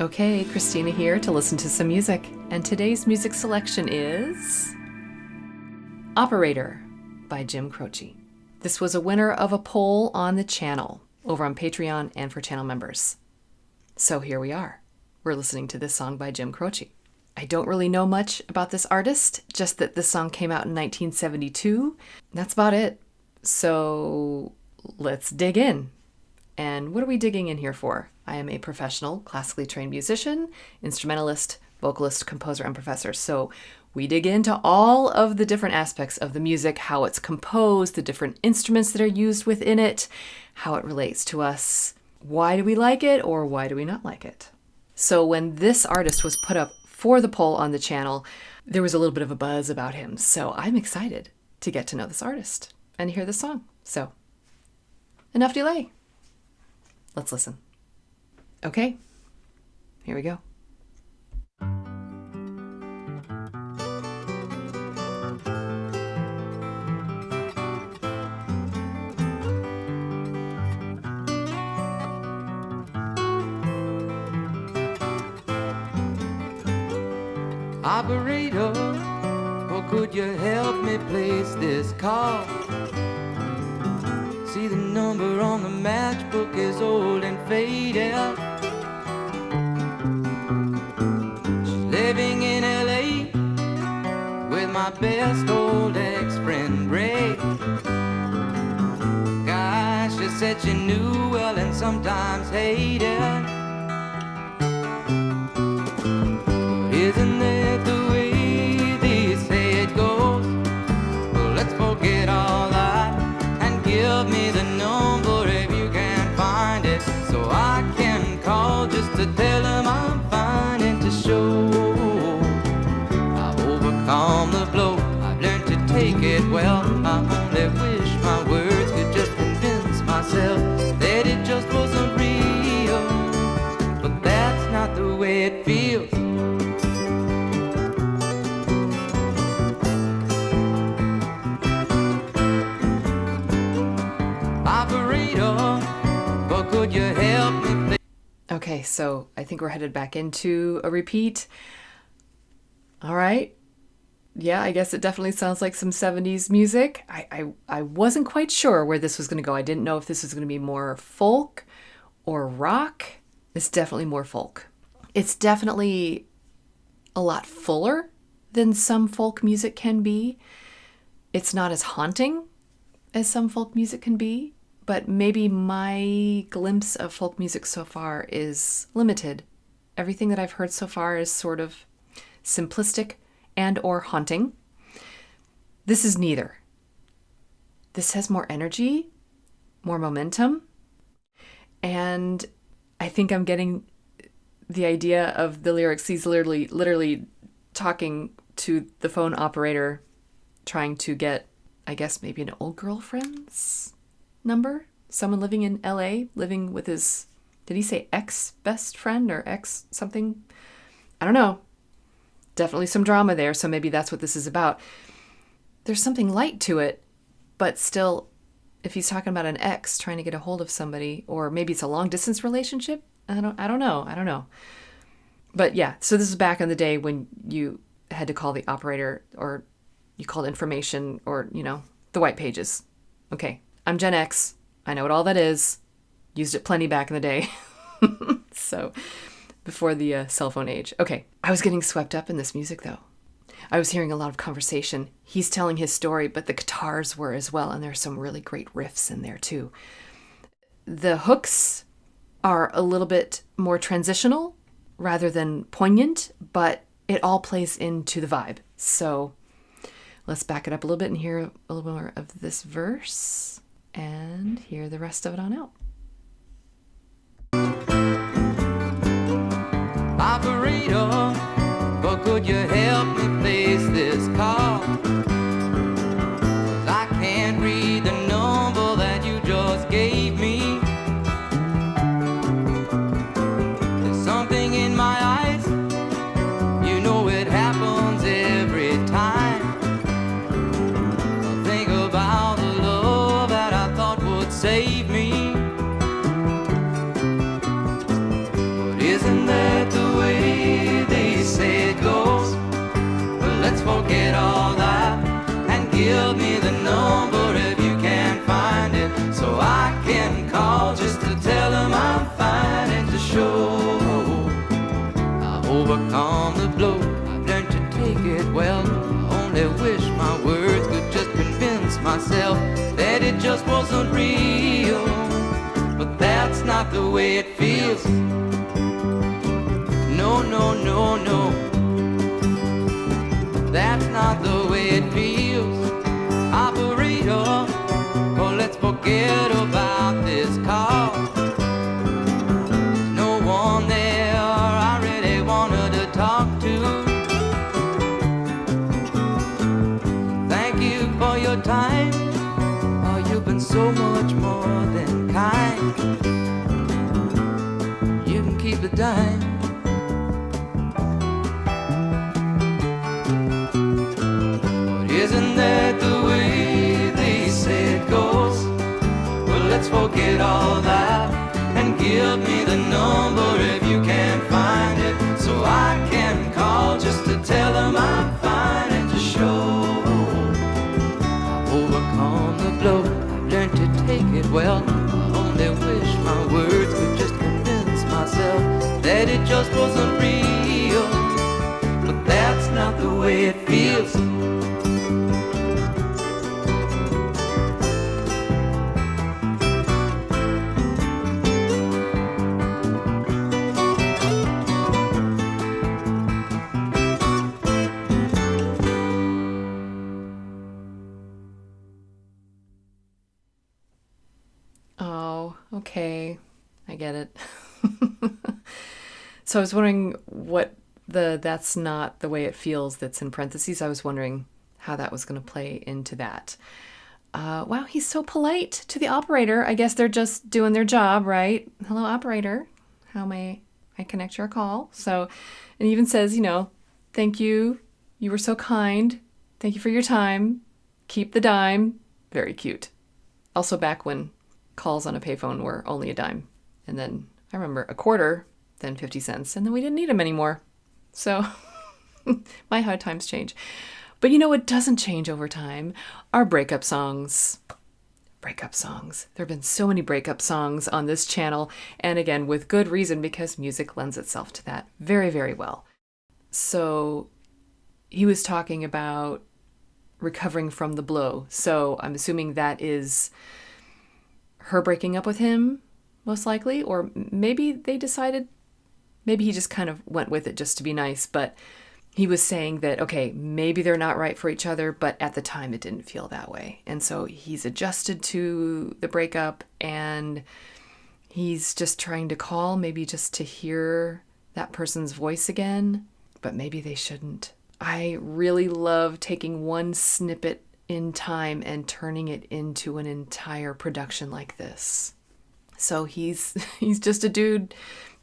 Okay, Christina here to listen to some music, and today's music selection is Operator by Jim Croce. This was a winner of a poll on the channel, over on Patreon and for channel members. So here we are. We're listening to this song by Jim Croce. I don't really know much about this artist, just that this song came out in 1972. That's about it. So let's dig in. And what are we digging in here for? I am a professional, classically trained musician, instrumentalist, vocalist, composer, and professor. So we dig into all of the different aspects of the music, how it's composed, the different instruments that are used within it, how it relates to us. Why do we like it or why do we not like it? So when this artist was put up for the poll on the channel, there was a little bit of a buzz about him. So I'm excited to get to know this artist and hear this song. So enough delay. Let's listen. Okay, here we go. Operator, or could you help me place this call? See, the number on the matchbook is old and faded. She's living in LA with my best old ex-friend Ray. Gosh, she said she knew well and sometimes hated. But isn't that the way they say it goes? Well, let's forget all that. Give me the number if you can find it, so I can call just to tell him I'm fine and to show I've overcome the blow. I've learned to take it well. I only wish my words could just convince myself that it just wasn't real, but that's not the way it feels. Could you help me? Okay, so I think we're headed back into a repeat. All right. Yeah, I guess it definitely sounds like some 70s music. I wasn't quite sure where this was going to go. I didn't know if this was going to be more folk or rock. It's definitely more folk. It's definitely a lot fuller than some folk music can be. It's not as haunting as some folk music can be. But maybe my glimpse of folk music so far is limited. Everything that I've heard so far is sort of simplistic and or haunting. This is neither. This has more energy, more momentum, and I think I'm getting the idea of the lyrics. He's literally talking to the phone operator, trying to get, I guess, maybe an old girlfriend's number, someone living in LA, living with his, did he say ex best friend or ex something? I don't know. Definitely some drama there, so maybe that's what this is about. There's something light to it, but still, if he's talking about an ex trying to get a hold of somebody, or maybe it's a long distance relationship, I don't know. But yeah, so this is back in the day when you had to call the operator, or you called information, or, the white pages. Okay. I'm Gen X. I know what all that is. Used it plenty back in the day. So, before the cell phone age. Okay, I was getting swept up in this music, though. I was hearing a lot of conversation. He's telling his story, but the guitars were as well, and there's some really great riffs in there, too. The hooks are a little bit more transitional rather than poignant, but it all plays into the vibe. So, let's back it up a little bit and hear a little more of this verse. And hear the rest of it on out. Operator, but could you help me place this call? 'Cause I can't read the number that you just gave me. There's something in my eyes, you know it happens every time. I think about the love that I thought would save me. overcome the blow. I've learned to take it well. I only wish my words could just convince myself that it just wasn't real. But that's not the way it feels. No, no, no, no. That's not the way it feels. Operator, oh, let's forget about this call. There's no one there I really wanted to talk to. Thank you for your time. Oh, you've been so much more than kind. You can keep the dime. Isn't that the way they say it goes? Well, let's forget all that and give me the number if you can't find it, so I can call just to tell them I'm fine and to show I've overcome the blow. I've learned to take it well. I only wish my words could just convince myself that it just wasn't real. But that's not the way it feels. Oh, okay. I get it. So I was wondering what that's not the way it feels that's in parentheses. I was wondering how that was going to play into that. Wow, he's so polite to the operator. I guess they're just doing their job, right? Hello, operator. How may I connect your call? So, and he even says, thank you. You were so kind. Thank you for your time. Keep the dime. Very cute. Also back when calls on a payphone were only a dime. And then I remember a quarter, then 50 cents, and then we didn't need them anymore. So my how times change. But what doesn't change over time are breakup songs. Breakup songs. There have been so many breakup songs on this channel, and again, with good reason, because music lends itself to that very, very well. So he was talking about recovering from the blow. So I'm assuming that is her breaking up with him, most likely, or maybe they decided, maybe he just kind of went with it just to be nice, but he was saying that, okay, maybe they're not right for each other, but at the time it didn't feel that way. And so he's adjusted to the breakup and he's just trying to call, maybe just to hear that person's voice again, but maybe they shouldn't. I really love taking one snippet in time and turning it into an entire production like this. So he's just a dude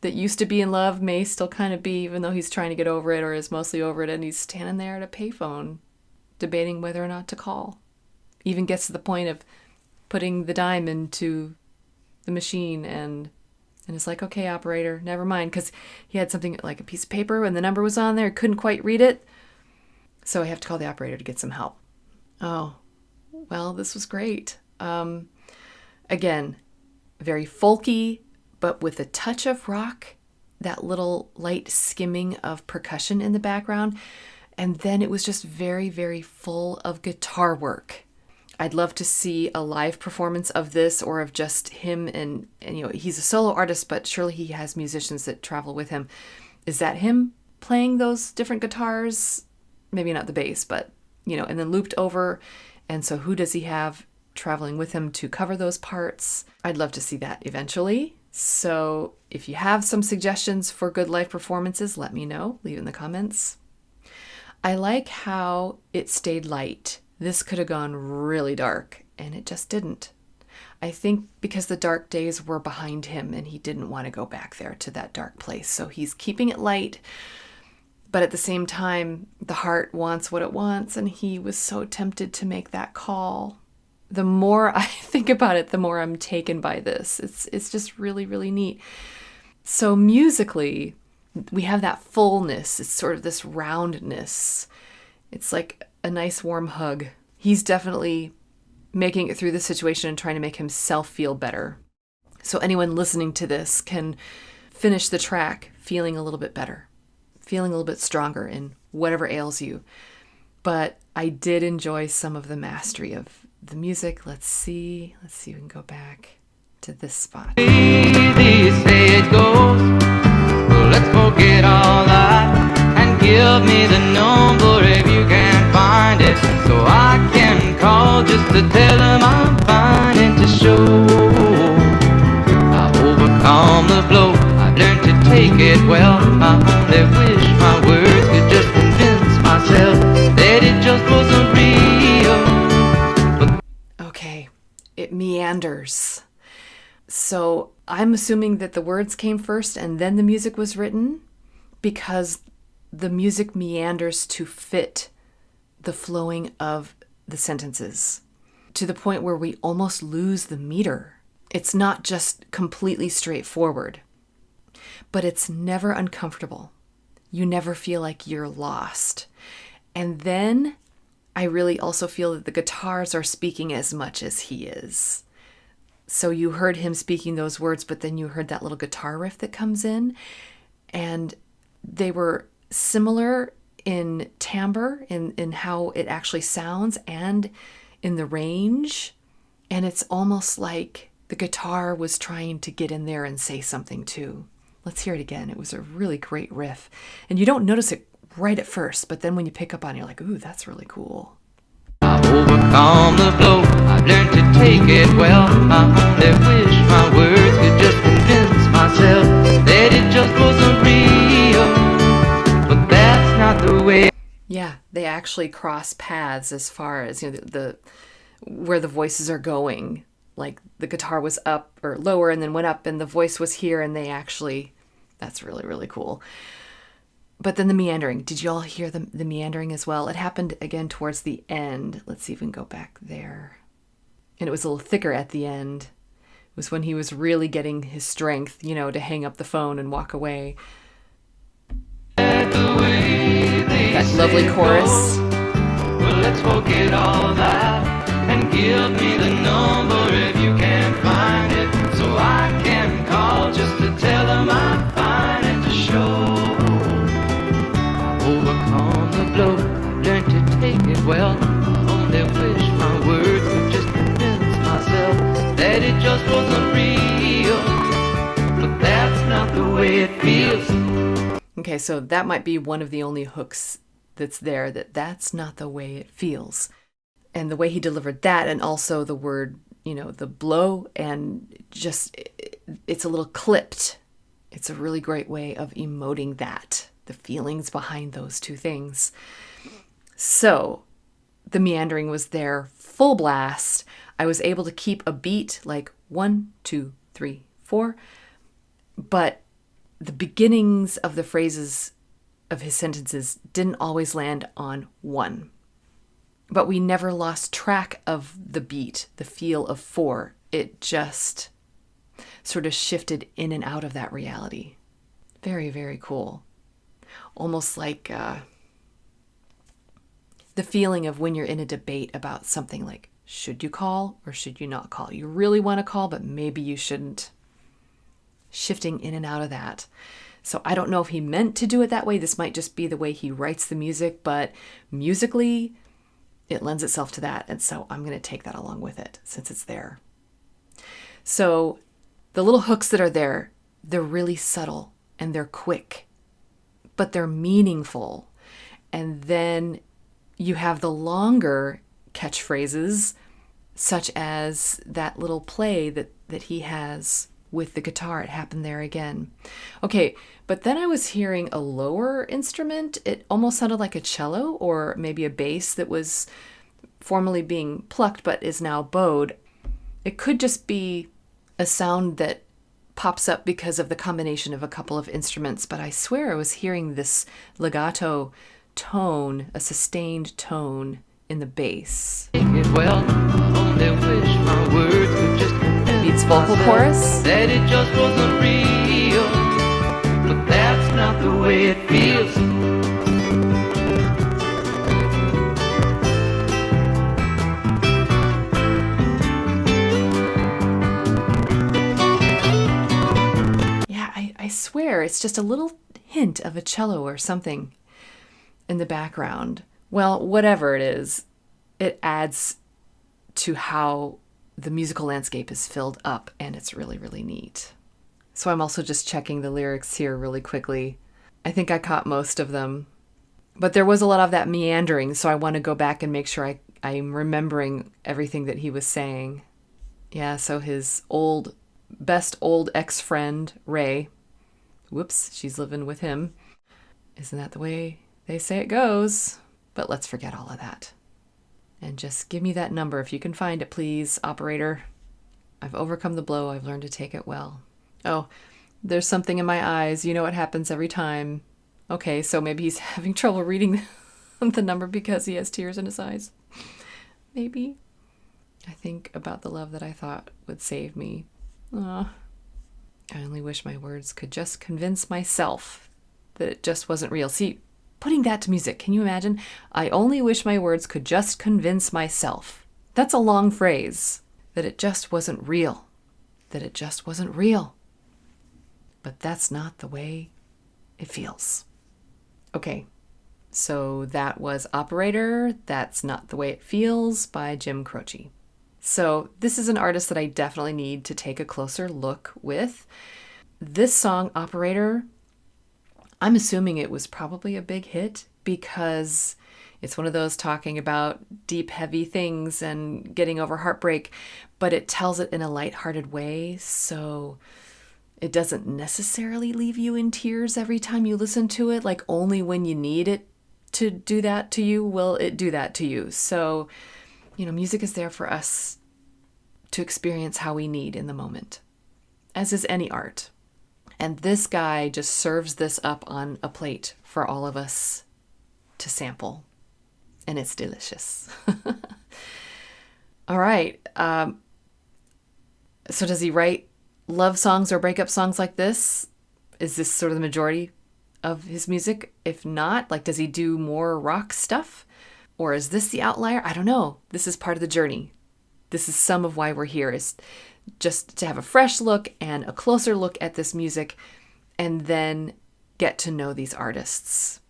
that used to be in love, may still kind of be, even though he's trying to get over it or is mostly over it, and he's standing there at a payphone debating whether or not to call. Even gets to the point of putting the dime into the machine and it's like, okay, operator, never mind, because he had something like a piece of paper and the number was on there, couldn't quite read it, so I have to call the operator to get some help. Oh, well, this was great. Again, very folky, but with a touch of rock, that little light skimming of percussion in the background. And then it was just very, very full of guitar work. I'd love to see a live performance of this or of just him and he's a solo artist, but surely he has musicians that travel with him. Is that him playing those different guitars? Maybe not the bass, but, and then looped over. And so who does he have traveling with him to cover those parts? I'd love to see that eventually. So if you have some suggestions for good live performances, let me know. Leave it in the comments. I like how it stayed light. This could have gone really dark, and it just didn't. I think because the dark days were behind him and he didn't want to go back there to that dark place. So he's keeping it light, but at the same time, the heart wants what it wants, and he was so tempted to make that call. The more I think about it, the more I'm taken by this. It's just really, really neat. So musically, we have that fullness. It's sort of this roundness. It's like a nice warm hug. He's definitely making it through the situation and trying to make himself feel better. So anyone listening to this can finish the track feeling a little bit better, feeling a little bit stronger in whatever ails you. But I did enjoy some of the mastery of the music. Let's see if we can go back to this spot. They say it goes. Well, let's forget all that and give me the number if you can find it, so I can call just to tell them I'm fine and to show I've overcome the blow. I've learned to take it well. I only wish my words could just convince myself that it just wasn't real. Okay, it meanders. So I'm assuming that the words came first and then the music was written, because the music meanders to fit the flowing of the sentences to the point where we almost lose the meter. It's not just completely straightforward, but it's never uncomfortable. You never feel like you're lost. And then I really also feel that the guitars are speaking as much as he is. So you heard him speaking those words, but then you heard that little guitar riff that comes in, and they were similar in timbre, in how it actually sounds, and in the range. And it's almost like the guitar was trying to get in there and say something too. Let's hear it again. It was a really great riff. And you don't notice it right at first, but then when you pick up on it, you're like, ooh, that's really cool. I've overcome the blow. I've learned to take it well. I only wish my words could just convince myself that it just wasn't real. But that's not the way. Yeah, they actually cross paths as far as, the where the voices are going. Like the guitar was up or lower and then went up, and the voice was here, and they actually, that's really, really cool. But then the meandering, did you all hear the meandering as well? It happened again towards the end. Let's see if we can go back there. And it was a little thicker at the end. It was when he was really getting his strength, to hang up the phone and walk away. That lovely chorus. Well, let's forget all that and give me the number if you can find it, so I can call just to tell them I'm fine and to show I've overcome the blow. I've learned to take it well. I only wish my words could just convince myself that it just wasn't real. But that's not the way it feels. Okay, so that might be one of the only hooks that's there, that's not the way it feels. And the way he delivered that, and also the word, the blow, and just, it's a little clipped. It's a really great way of emoting that, the feelings behind those two things. So the meandering was there, full blast. I was able to keep a beat, like 1, 2, 3, 4, but the beginnings of the phrases of his sentences didn't always land on 1. But we never lost track of the beat, the feel of 4. It just sort of shifted in and out of that reality. Very, very cool. Almost like the feeling of when you're in a debate about something like, should you call or should you not call? You really want to call, but maybe you shouldn't. Shifting in and out of that. So I don't know if he meant to do it that way. This might just be the way he writes the music, but musically, it lends itself to that. And so I'm going to take that along with it since it's there. So the little hooks that are there, they're really subtle and they're quick, but they're meaningful. And then you have the longer catchphrases, such as that little play that he has with the guitar. It happened there again. Okay, but then I was hearing a lower instrument. It almost sounded like a cello or maybe a bass that was formerly being plucked but is now bowed. It could just be a sound that pops up because of the combination of a couple of instruments, but I swear I was hearing this legato tone, a sustained tone in the bass. Well, only wish my words could just Beats vocal chorus. That it just wasn't real, but that's not the way it feels. Yeah, I swear it's just a little hint of a cello or something in the background. Well, whatever it is, it adds to how the musical landscape is filled up, and it's really, really neat. So I'm also just checking the lyrics here really quickly. I think I caught most of them, but there was a lot of that meandering, so I want to go back and make sure I'm remembering everything that he was saying. Yeah, so his best old ex-friend, Ray, whoops, she's living with him. Isn't that the way they say it goes? But let's forget all of that. And just give me that number if you can find it, please, operator. I've overcome the blow. I've learned to take it well. Oh, there's something in my eyes. You know what happens every time. Okay, so maybe he's having trouble reading the number because he has tears in his eyes. Maybe. I think about the love that I thought would save me. I only wish my words could just convince myself that it just wasn't real. See, putting that to music, can you imagine? I only wish my words could just convince myself. That's a long phrase. That it just wasn't real. That it just wasn't real. But that's not the way it feels. Okay, so that was Operator, That's Not the Way It Feels by Jim Croce. So this is an artist that I definitely need to take a closer look with. This song, Operator, I'm assuming it was probably a big hit because it's one of those talking about deep, heavy things and getting over heartbreak, but it tells it in a lighthearted way, so it doesn't necessarily leave you in tears every time you listen to it. Like only when you need it to do that to you will it do that to you. So, music is there for us to experience how we need in the moment, as is any art. And this guy just serves this up on a plate for all of us to sample. And it's delicious. All right. So does he write love songs or breakup songs like this? Is this sort of the majority of his music? If not, does he do more rock stuff? Or is this the outlier? I don't know. This is part of the journey. This is some of why we're here, is just to have a fresh look and a closer look at this music and then get to know these artists.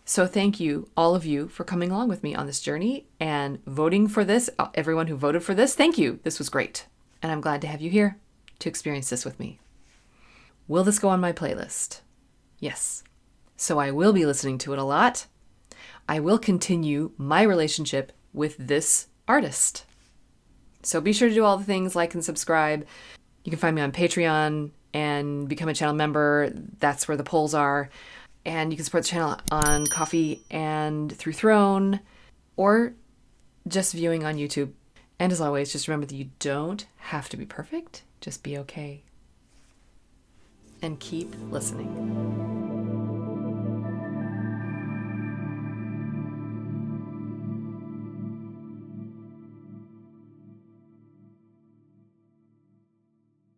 So thank you, all of you, for coming along with me on this journey and voting for this. Everyone who voted for this, thank you. This was great. And I'm glad to have you here to experience this with me. Will this go on my playlist? Yes. So I will be listening to it a lot. I will continue my relationship with this artist. So be sure to do all the things, like and subscribe. You can find me on Patreon and become a channel member. That's where the polls are. And you can support the channel on Ko-fi and through Throne, or just viewing on YouTube. And as always, just remember that you don't have to be perfect. Just be okay. And keep listening.